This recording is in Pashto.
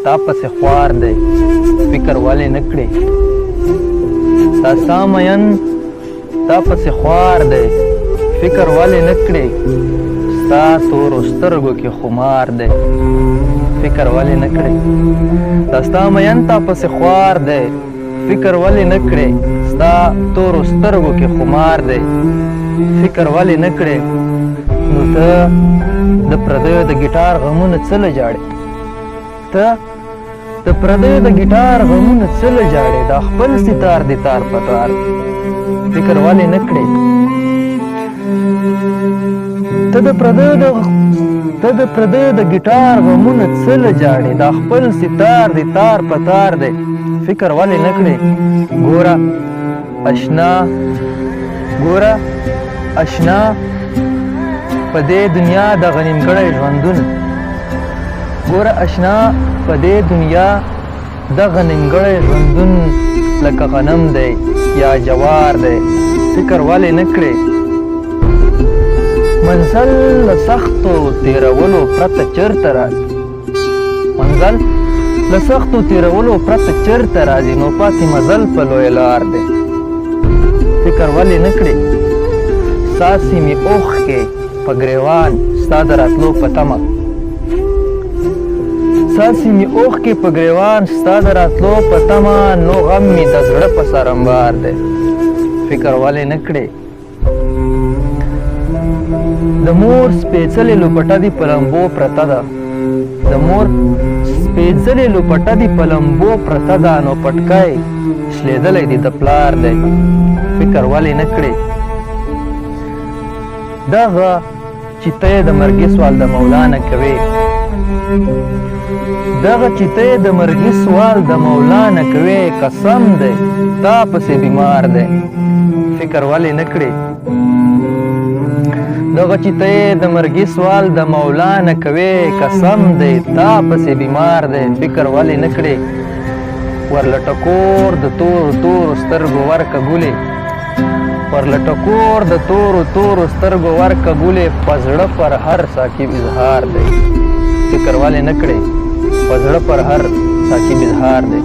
تا پسې خوار دی فکر ولې نه کړې ستا سامین تا پسې خوار دی فکر ولې نه کړې ستا تورو سترګو کې خمار دی فکر ولې نه کړې دا ستا مین تا پسې خوار دی فکر ولې نه کړې ستا تورو سترګو کې خمار دی فکر ولې نه کړې نو ته د پردیو د ګیټار غمونه څه له جاړې ته د پردیو د ګیټار غمونه څه له جاړې دا خپل ستار دې تار په تار فکر ولې نه کړې ته د پردیو د ګیټار غمونه څه له جاړې دا خپل ستار دې تار په تار دی فکر ولې نه کړې ګوره اشنا په دې دنیا د غنیمګړی ژوندون ګوره اشنا په دې دنیا د غنیمګړی ژوندون لکه غنم دی یا جوار دی فکر ولې نه کړې منزل له سختو تیرولو پرته چېرته راځي منزل له سختو تیرولو پرته چېرته راځي نو پاتې مزل په لویه لار دی فکر ولې نه کړې ستا سیمې اوښکې په ګریوان ستا د راتلو په تمه ستا سیمې اوښکې په ګریوان ستا د راتلو په تمه نو غم مې د زړه په سرمبار دی فکر ولې نه کړې د مور سپېڅلې لوپټه دې په لمبو پرته ده د مور سپېڅلې لوپټه دې په لمبو پرته ده نو پټکی شلېدلی دې د پلار دی فکر ولې نه کړې دغه چې ته یې د مرګي سوال د مولا نه کوې دغه چې ته یې د مرګي سوال د مولا نه کوې قسم دی تا پسې بیمار دی فکر ولې نه کړې دغه چې ته یې د مرګي سوال د مولا نه کوې قسم دی تا پسې بیمار دی فکر ولې نه کړې ورلټکور د تورو سترګو ورکه ګولې ورلټکور د تورو سترګو ورکه ګولې په زړه پر هر ساکب اظهار دی فکر ولې نه کړې په زړه پر هر ساکب اظهار دی